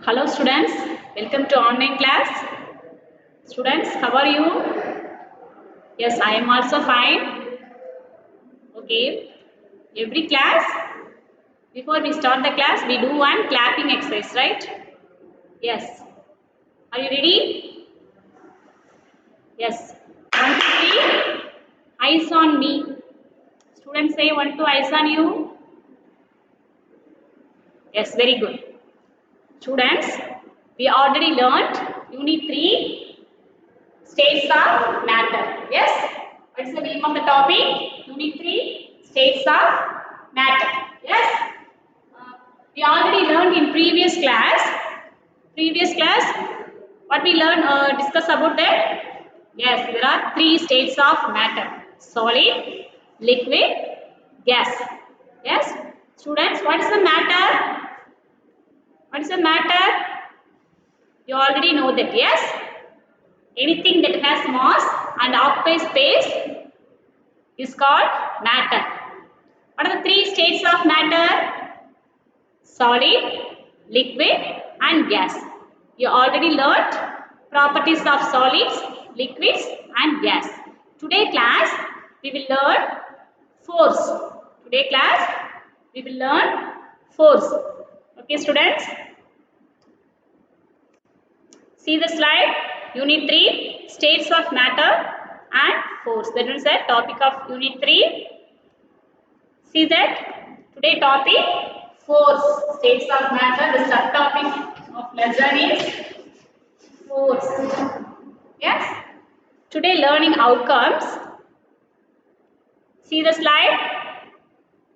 Hello students, welcome to online class. Students, how are you? Yes, I am also fine. Okay, every class, before we start the class, we do one clapping exercise, right? Yes. Are you ready? Yes. 1, 2, 3. Eyes on me. Students say 1, 2, eyes on you. Yes, very good. Students, we already learnt Unit 3 states of matter. Yes? What is the name of the topic? Unit 3 states of matter. Yes? Uh, we already learned in previous class. Previous class, what we learned, discuss about that? Yes, there are three states of matter. Solid, liquid, gas. Yes? Students, what is the matter? What is the matter? You already know that, yes? Anything that has mass and occupies space is called matter. What are the three states of matter? Solid, liquid and gas. You already learnt properties of solids, liquids and gas. Today class we will learn force. Today class we will learn force. Okay students? See the slide. Unit 3 states of matter and force. That is the topic of Unit 3. See that today topic force, states of matter. The subtopic of lesson is force. Yes. Today learning outcomes. See the slide.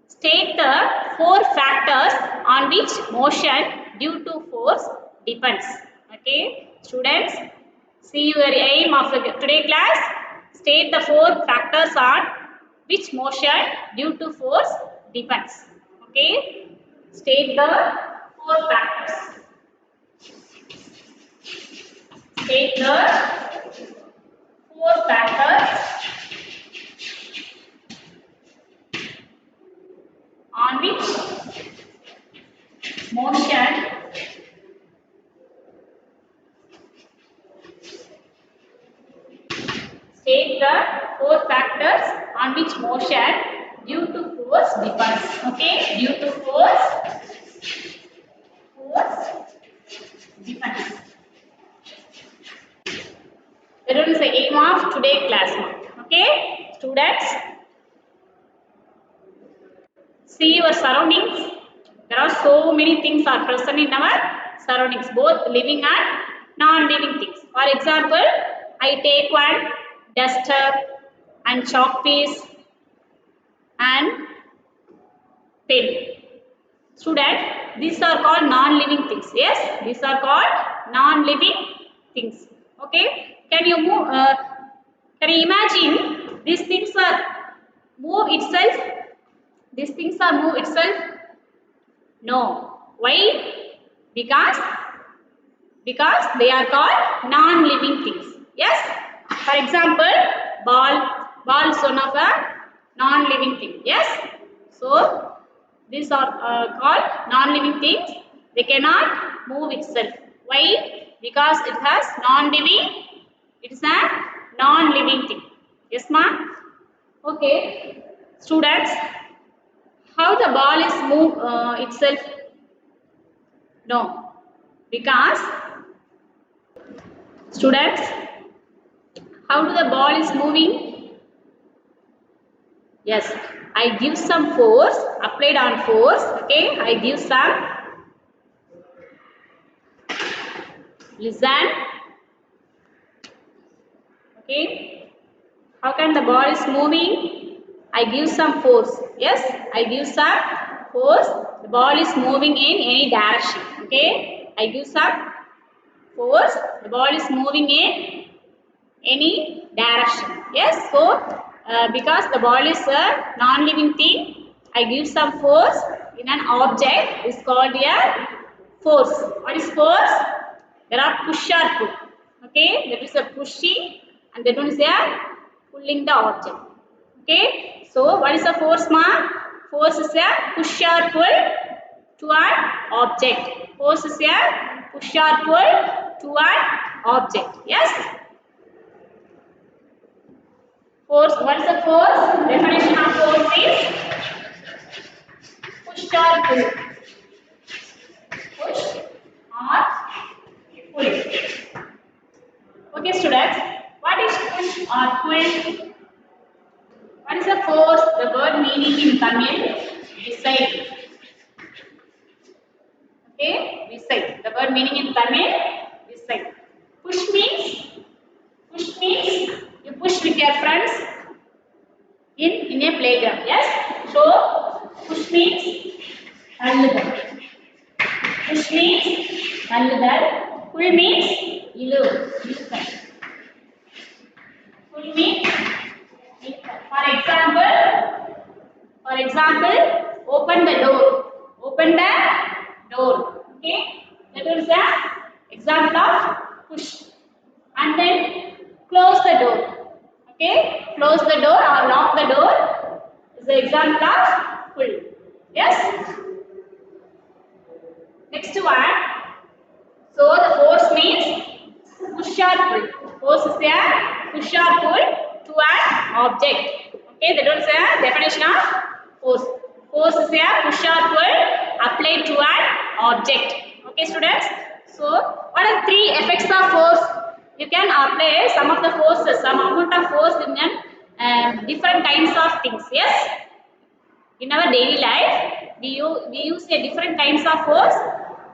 State the four factors on which motion due to force depends. Okay, students. See your aim of the today class. State the four factors on which motion due to force depends. Okay. State the four factors. State the four factors on which motion state the four factors on which motion due to force depends. Okay, due to force depends. That is the aim of today class. Okay, students, see your surroundings. There are so many things are present in our surroundings, both living and non-living things. For example, I take one duster and chalk piece and pen. Student, these are called non-living things. Yes, these are called non-living things. Okay, can you move? Can you imagine these things are move itself? These things are move itself? No. Why? Because they are called non-living things. Yes. For example, ball. Ball is one of the non-living thing. Yes. So these are called non-living things. They cannot move itself. Why? Because it has non-living. It is a non-living thing. Yes, ma'am. Okay, students. How the ball is move itself? No, because students, how do the ball is moving? Yes, I give some force, applied on force. Okay, I give some. Listen. Okay, how can the ball is moving? I give some force. Yes, I give some force. The ball is moving in any direction. Okay, I give some force. The ball is moving in any direction. Yes, so because the ball is a non-living thing, I give some force in an object is called a force. What is force? There are push or pull. Okay, that is a pushing and that one is a pulling the object. Okay, so what is a force, ma? Force is a push or pull to an object. Force is a push or pull to an object. Yes. Force. What is the force? Definition of force is push or pull. Push or pull. Okay, students. What is push or pull? What is the force? The word meaning in Tamil, decide. Okay, decide. The word meaning in Tamil, decide. Push means you push with your friends in a playground. Yes. So push means talludal. Push means talludal. Pull means ilu. Pull means for example, open the door. Open the door. Okay, that is the example of push. And then close the door. Okay, close the door or lock the door is the example of pull. Yes. Next one. So the force means push or pull. Force is a push or pull to an object. Okay, that is a definition of force. Force is a push or pull applied to an object. Okay, students. So what are three effects of force? You can apply some of the forces, some amount of force in different kinds of things. Yes. In our daily life, we use a different kinds of force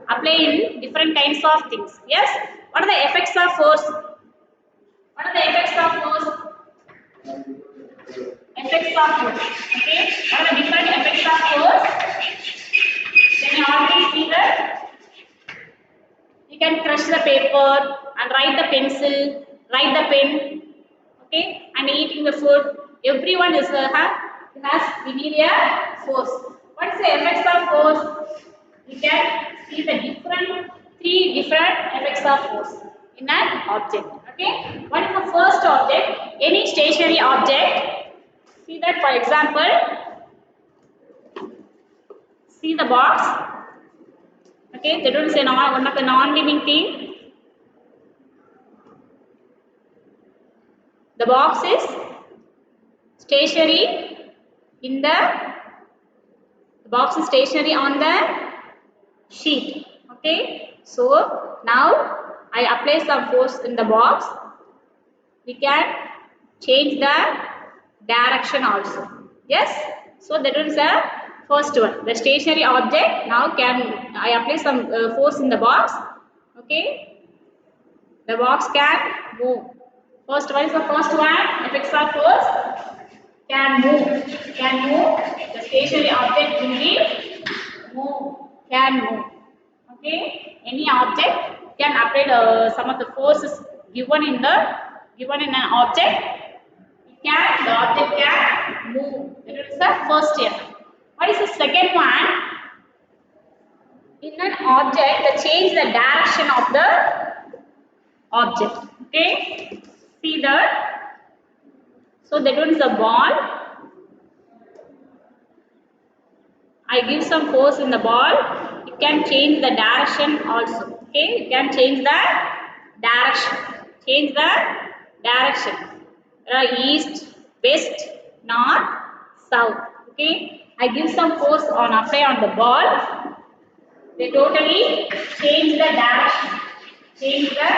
apply in different kinds of things. Yes. What are the effects of force? What are the effects of force? Effects of force. Okay. What are the different effects of force? Then you already see that you can crush the paper and write the pencil, write the pen. Okay. And eating the food. Everyone is we need a force. What is the effects of force? We can see the three different effects of force in an object. Okay. What is the first object? Any stationary object. See that, for example, see the box. Okay, that is one of the non-living thing. The box is stationary in the box is stationary on the sheet. Okay, so now I apply some force in the box. We can change the direction also. Yes, so that is the first one. The stationary object. Now I apply some force in the box. Okay, the box can move. First one is the first one. Effects of force. Can move. The stationary object will be can move. Okay, any object can apply some of the forces given in an object. The object can move. That is the first step. What is the second one? In an object, change the direction of the object. Okay, see that. So that one is the ball. I give some force in the ball. It can change the direction also. Okay, you can change the direction. Change the direction. There are east, west, north, south. Okay, I give some force apply on the ball. They totally change the direction. Change the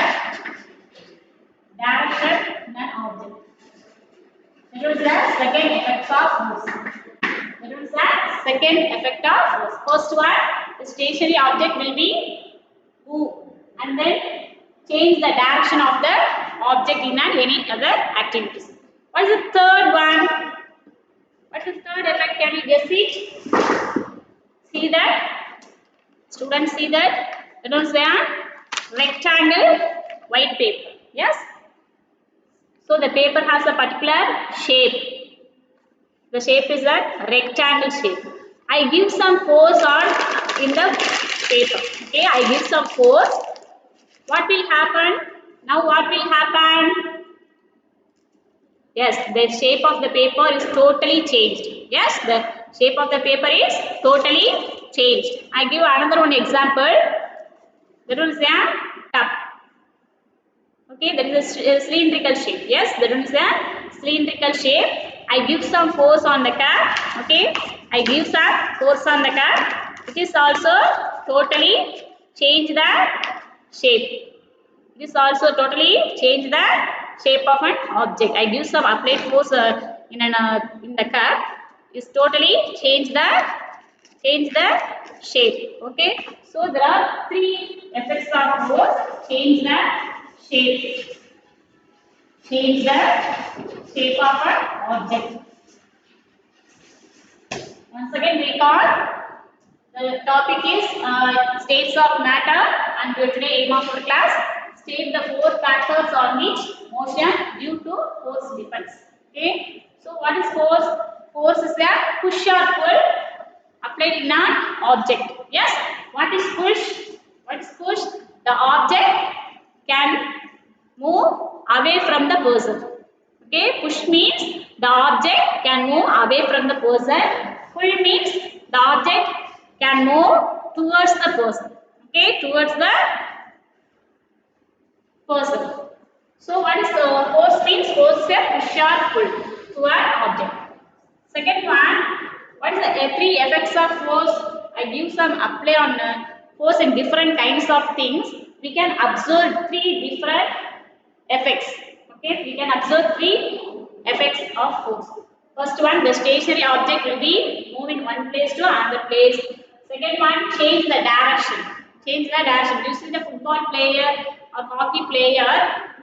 direction in an object. That is the second effect of force. That is the second effect of force. First one, the stationary object will be move and then change the direction of the object in any other activities. What is the third one? What is the third effect? Can you guess it? See that? Students, see that? That is a rectangle white paper. Yes? So the paper has a particular shape. The shape is a rectangle shape. I give some force in the paper. Okay, I give some force. What will happen? Now what will happen? Yes, the shape of the paper is totally changed. Yes, the shape of the paper is totally changed. I give another one example. That one is a cup. Okay, that is a cylindrical shape. Yes, that one is a cylindrical shape. I give some force on the cup. Okay, I give some force on the cup. It is also totally change the shape. It is also totally change the shape of an object. I give some applied force in the cup. Is totally change the shape. Okay, so there are three effects of force. Change the shape. Change the shape of an object. Once again recall, the topic is states of matter, and today aim of our class, state the four factors on which motion due to force depends. Okay, so what is force? Force is a push or pull applied in an object. Yes, what is push? What is push? The object can move away from the person. Okay, push means the object can move away from the person. Pull means the object can move towards the person. Okay, towards the person. So what is force means? Force is a push or pull to an object. Second one, what is the three effects of force? I give some apply on force in different kinds of things. We can observe three different effects. Okay, we can observe three effects of force. First one, the stationary object will be moving one place to another place. Second one, change the direction. Change the direction. You see the football player or hockey player,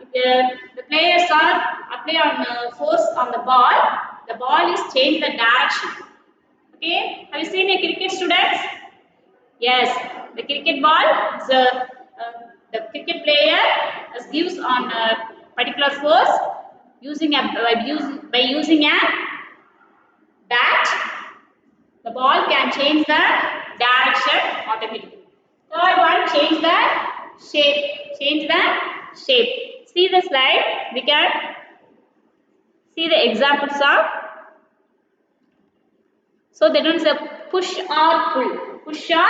if the players are apply on force on the ball is change the direction. Okay, have you seen a cricket students? Yes, the cricket ball is the cricket player gives on a particular force using a by using a bat. The ball can change the direction automatically. Third one, change the shape. Change the shape. See the slide. We can see the examples of. So that means a push or pull. Push or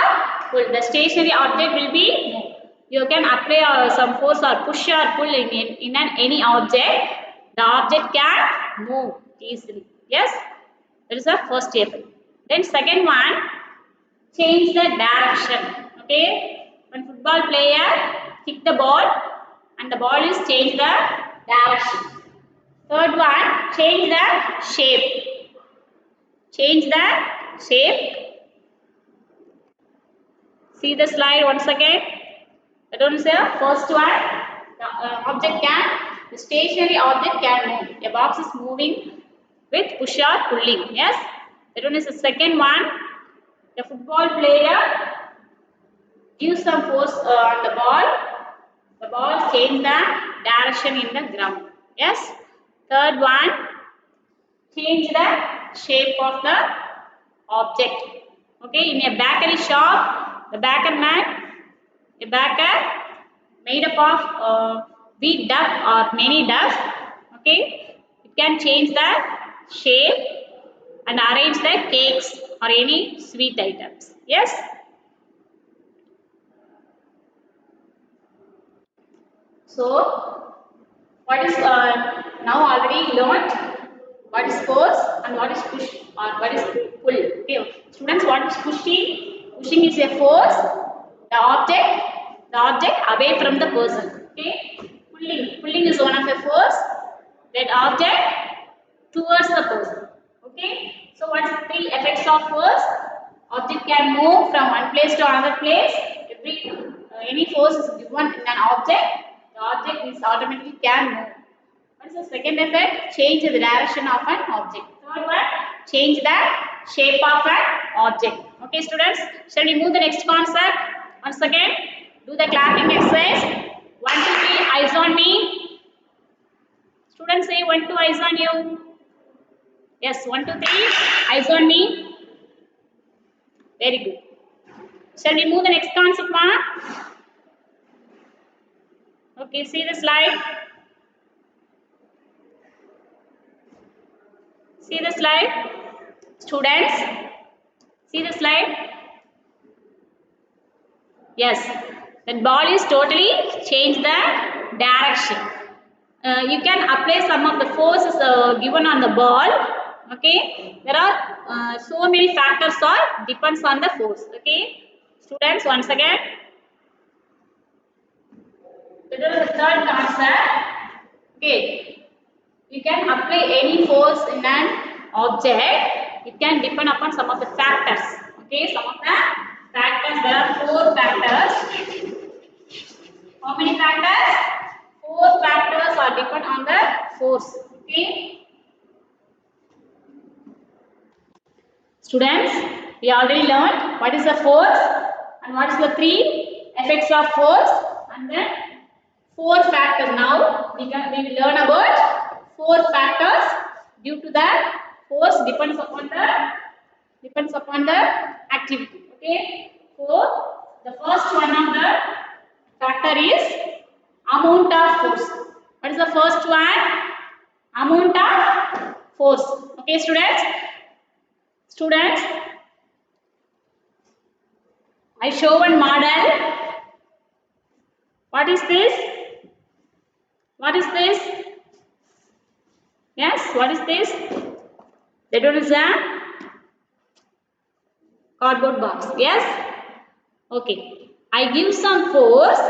pull. The stationary object will be moved. You can apply some force or push or pull in any object. The object can move easily. Yes, that is the first step. Then second one, change the direction. Okay, when football player kick the ball and the ball is change the direction. Third one, change the shape. Change the shape. See the slide once again. That one is the first one. The the stationary object can move. A box is moving with push or pulling. Yes. That one is the second one. The football player gives some force on the ball. The ball change the direction in the ground. Yes. Third one, change the shape of the object. Okay, in a bakery shop, the baker man, a baker made up of wheat duff or many duff. Okay, it can change the shape and arrange the cakes or any sweet items. Yes. So, what is now already learned? What is force and what is push or what is pull? Okay, students, what is pushing? Pushing is a force. The object away from the person. Okay, pulling is one of a force. That object towards the person. Okay, so what is the three effects of force? Object can move from one place to another place. Any force is given in an object, the object is automatically can move. What is the second effect? Change the direction of an object. Third one, change the shape of an object. Okay, students, shall we move the next concept? Once again, do the clapping exercise. 1, 2, 3, eyes on me. Students say 1, 2, eyes on you. Yes, 1, 2, 3, eyes on me. Very good. Shall we move the next concept, ma? Okay, see the slide. See the slide. Students, see the slide. Yes, That ball is totally change the direction. You can apply some of the forces given on the ball. Okay, there are so many factors or depends on the force. Okay, students, once again, this is the third concept. Okay, you can apply any force in an object. It can depend upon some of the factors. Okay, some of the factors. There are 4 factors. How many factors? 4 factors are depend on the force. Okay. Students, we already learned what is the force and what is the 3 effects of force, and then 4 factors. Now we will learn about 4 factors due to that force depends upon the activity. Okay. So the first one of the factor is amount of force. What is the first one? Amount of force. Okay, students. Students, I show one model. What is this? What is this? Yes, what is this? That one is a cardboard box. Yes? Okay. I give some force.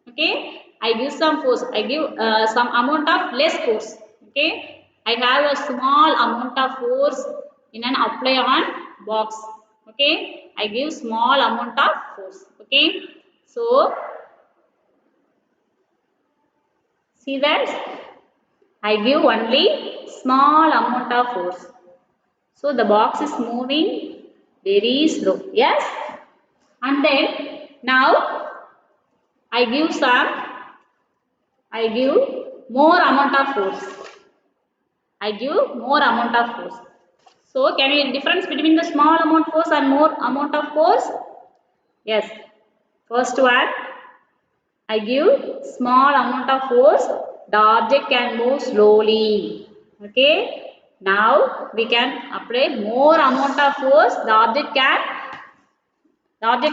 Okay. I give some force. I give some amount of less force. Okay. I have a small amount of force in an apply on box. Okay. I give small amount of force. Okay. So, see that? I give only small amount of force. So the box is moving very slow. Yes? And then now I give more amount of force. I give more amount of force. So can we difference between the small amount force and more amount of force? Yes. First one, I give small amount of force. The object can move slowly. Okay. Now we can apply more amount of force. The object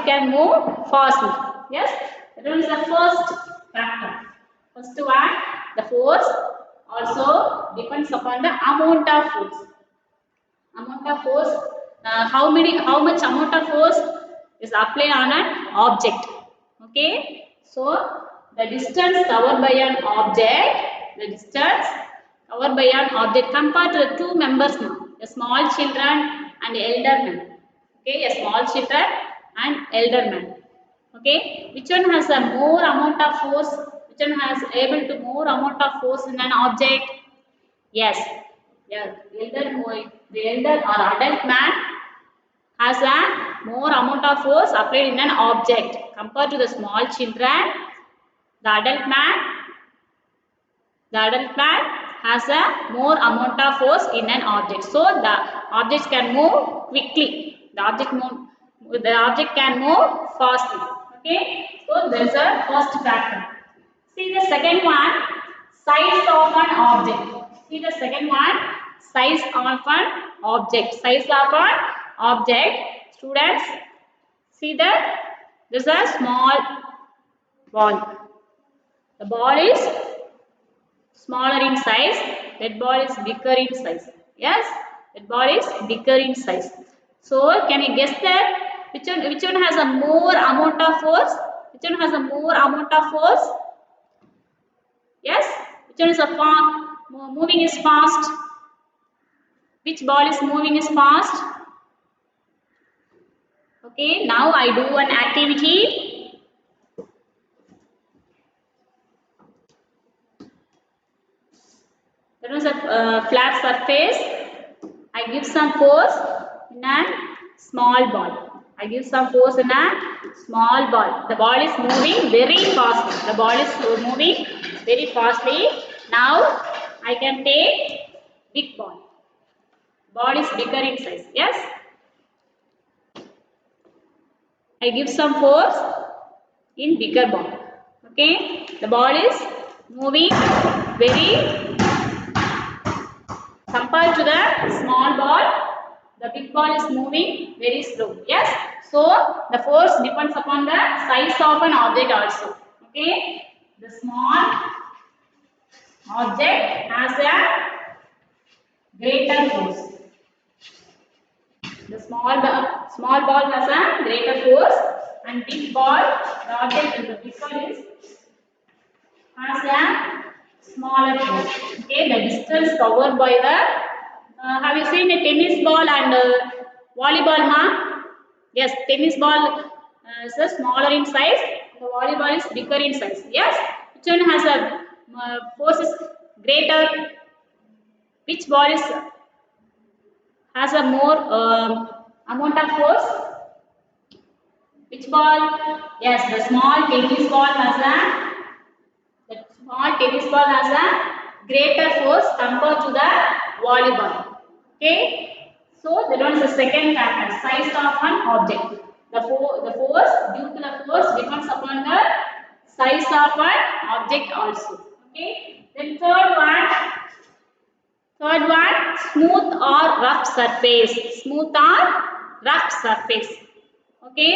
can move fastly. Yes. That is the first factor. First one, the force also depends upon the amount of force. Amount of force. How much amount of force is applied on an object? Okay. So the distance covered by an object, compared to the 2 members now, a small children and elder man. Okay, a small children and elder man. Okay, which one has a more amount of force? Which one has able to more amount of force in an object? Yes, yes. The elder or adult man has a more amount of force applied in an object compared to the small children. The adult man has a more amount of force in an object. So the object can move quickly. The object can move fastly. Okay. So there is a first factor. See the second one, size of an object. See the second one, size of an object. Size of an object. Students, see that there is a small ball. The ball is smaller in size. That ball is bigger in size. Yes, that ball is bigger in size. So, can you guess that which one has a more amount of force? Which one has a more amount of force? Yes, which one is moving is fast? Which ball is moving is fast? Okay, now I do an activity. There was a flat surface. I give some force in a small ball. I give some force in a small ball. The ball is moving very fast. The ball is moving very fastly. Now I can take big ball. Ball is bigger in size. Yes. I give some force in bigger ball. Okay. The ball is moving very compared to the small ball. the big ball is moving very slow. Yes. So the force depends upon the size of an object also. Okay. The small object has a greater force. The small ball has a greater force, and big ball, the object in the big ball is has a smaller force. Okay. The distance covered by the have you seen a tennis ball and volleyball, ma? Yes, tennis ball is smaller in size. The volleyball is bigger in size. Yes, which one has a force is greater? Which ball is has a more amount of force? Which ball? Yes, the small tennis ball has a greater force compared to the volleyball. Okay. So that one is the second factor, size of an object. The force due to the force depends upon the size of an object also. Okay. Then third one, smooth or rough surface. Smooth or rough surface. Okay.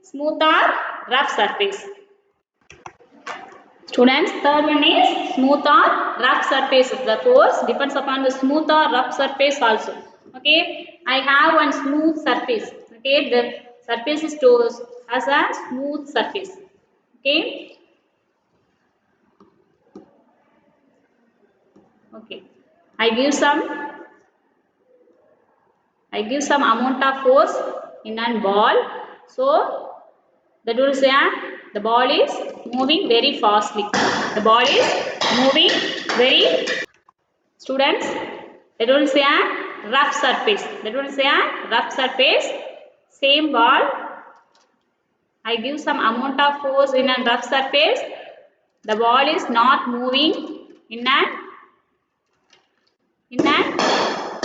Smooth or rough surface. Students, third one is smooth or rough surface. The force depends upon the smooth or rough surface also. Okay, I have one smooth surface. Okay, the surface is as a smooth surface. Okay, okay. I give some amount of force in a ball. So that will say the ball is moving very fastly. The ball is moving very. Students, that will say a rough surface. That will say a rough surface. Same ball. I give some amount of force in a rough surface. The ball is not moving in a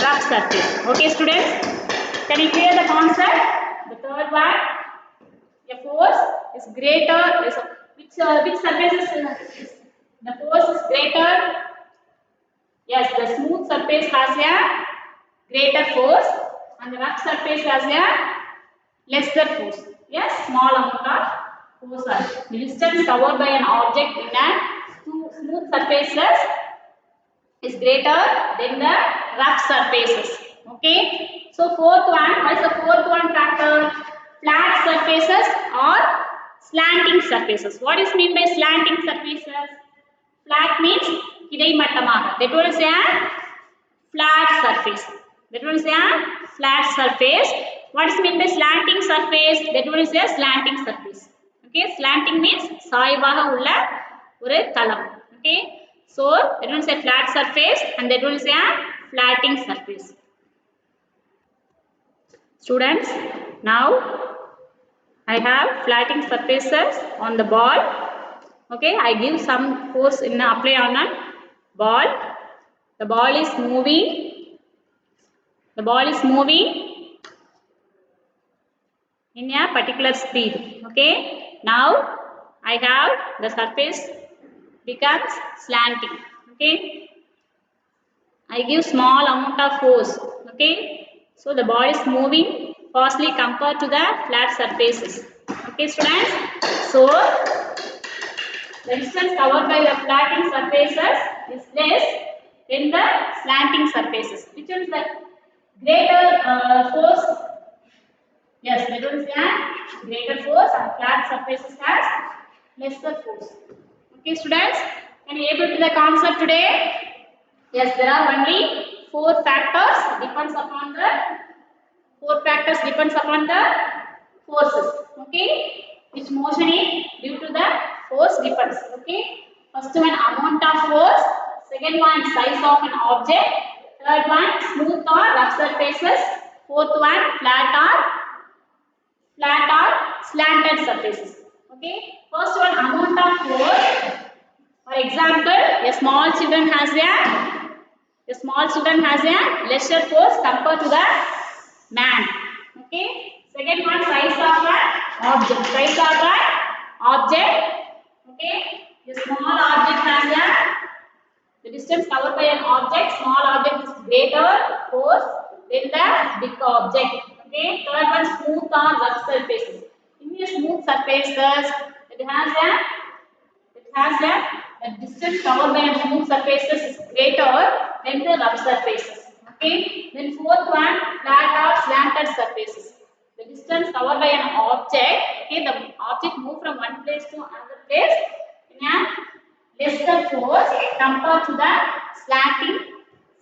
rough surface. Okay, students. Can you clear the concept? The third one. A force is greater. Which surface is the force is greater? Yes, the smooth surface has a greater force and the rough surface has a lesser force. Yes, small amount of force. The distance covered by an object in a smooth surfaces is greater than the rough surfaces. Okay. So fourth one, what is the fourth one factor? Flat surfaces or slanting surfaces. What is mean by slanting surfaces? Flat means கிடைமட்டமாக. That will say a flat surface. That will say a flat surface. What is mean by slanting surface? That will say a slanting surface. Okay, slanting means சாய்வாக உள்ள ஒரு தளம். Okay, so that will say flat surface and that will say a flatting surface. Students, now I have flatting surfaces on the ball. Okay, I give some force in apply on a ball. The ball is moving. The ball is moving in a particular speed. Okay, now I have the surface becomes slanting. Okay, I give small amount of force. Okay, so the ball is moving fastly compared to the flat surfaces. Okay, students. So the distance covered by the flatting surfaces is less than the slanting surfaces. Which is the greater force? Yes, that is a greater force and flat surfaces has lesser force. Okay, students, can you able to the concept today? Yes, there are only four factors depends upon the forces. Okay, which motion is due to the force depends. Okay, first one amount of force, second one size of an object, third one smooth or rough surfaces, fourth one flat or slanted surfaces. Okay, first one amount of force. For example, a small children has a lesser force compared to the man. Okay, second one size of an object. Okay, a small object has the distance covered by an object. Small object is greater force then the big object. Okay. Third one, smooth or rough surfaces. In the smooth surfaces, the distance covered by a smooth surfaces is greater than the rough surfaces. Okay. Then fourth one, flat or slanted surfaces. The distance covered by an object, okay, the object move from one place to another place in a lesser force compared to the slanting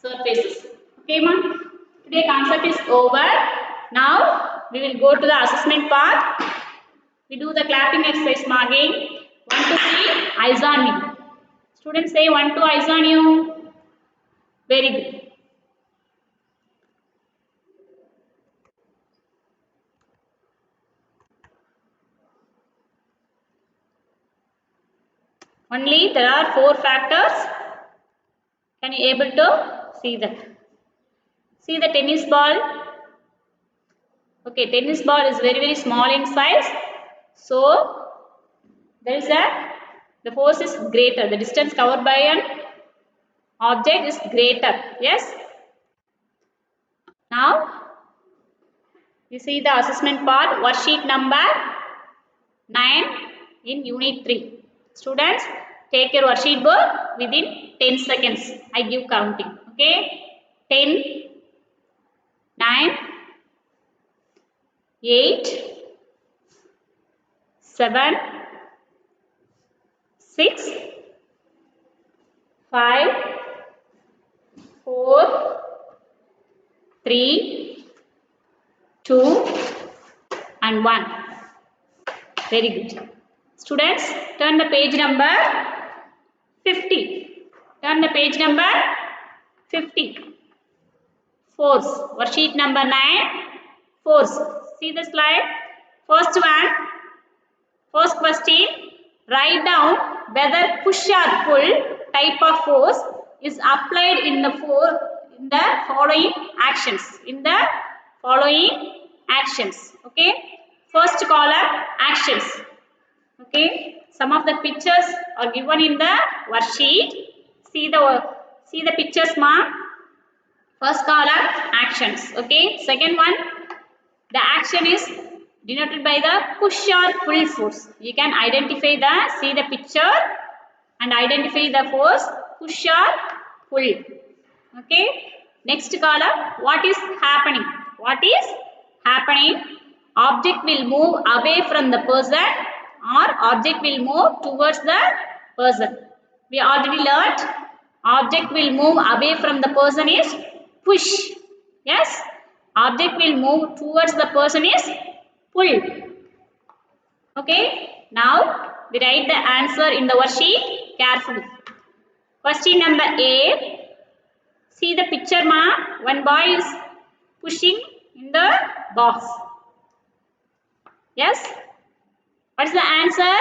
surfaces. Okay, ma'am. Today concept is over. Now we will go to the assessment part. We do the clapping exercise again. 1 to 3, eyes on me. Students say 1 to eyes on you. Very good. Only there are 4 factors. Can you able to see that? See the tennis ball. Okay, tennis ball is very small in size. So there is the force is greater. The distance covered by an object is greater. Yes. Now you see the assessment part, worksheet number 9 in unit 3. Students, take your worksheet book within 10 seconds. I give counting. Okay. 10, 9, 8, 7, 6, 5, 4, 3, 2 and 1. Very good. Students, turn the page number 50. Turn the page number 50. Force. Worksheet number 9. Force. See the slide. First one. First question. Write down whether push or pull type of force is applied in the following actions. In the following actions. Okay. First column, actions. Okay. Some of the pictures are given in the worksheet. See the pictures, ma'am. First column, actions. Okay. Second one, the action is denoted by the push or pull force. You can see the picture and identify the force push or pull. Okay. Next column, what is happening? What is happening? Object will move away from the person or object will move towards the person. We already learnt object will move away from the person is push. Yes. Object will move towards the person is pull. Okay. Now we write the answer in the worksheet carefully. Question number A. See the picture, ma. One boy is pushing in the box. Yes. What is the answer?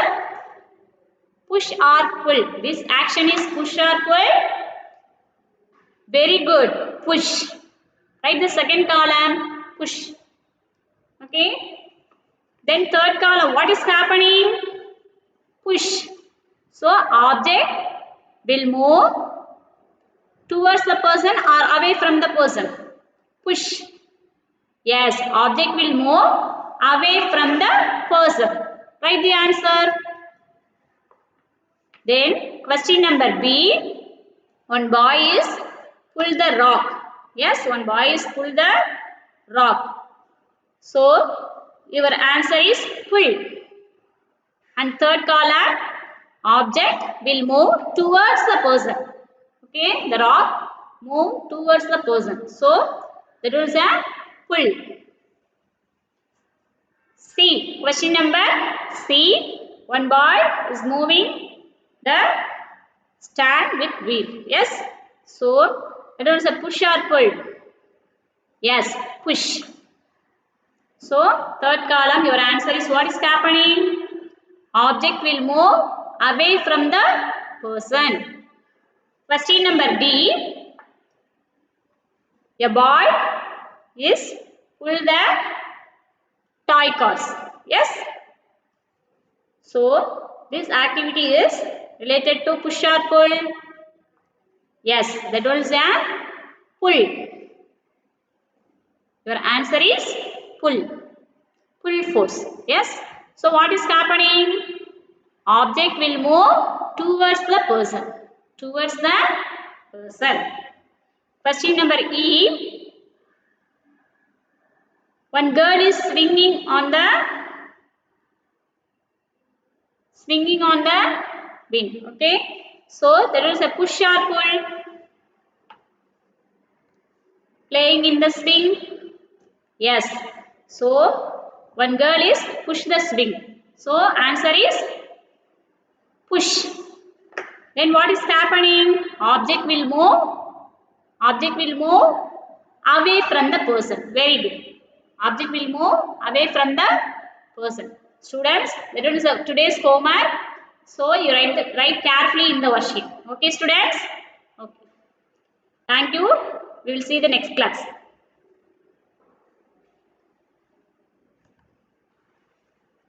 Push or pull. This action is push or pull. Very good. Push. Write the second column. Push. Okay. Then third column. What is happening? Push. So object will move towards the person or away from the person. Push. Yes, object will move away from the person. Write the answer. Then question number B. One boy is pull the rock. Yes, one boy is pull the rock. So your answer is pull. And third column, object will move towards the person. Okay, the rock move towards the person. So that is a pull. C. Question number C. One boy is moving the stand with wheel. Yes. So that is a push or pull. Yes, push. So third column, your answer is what is happening? Object will move away from the person. Question number D. A boy is pull the toy cars. Yes. So this activity is related to push or pull. Yes, that was a pull. Your answer is pull. Pull force. Yes. So what is happening? Object will move towards the person. Towards the person. Question number E. One girl is swinging on the wind. Okay. So there is a push or pull. Playing in the swing. Yes. So one girl is push the swing. So answer is push. Then what is happening? Object will move away from the person. Very good. Object will move away from the person. Students, that is today's homework. So you write carefully in the worksheet. Okay, students? Okay. Thank you. We will see the next class.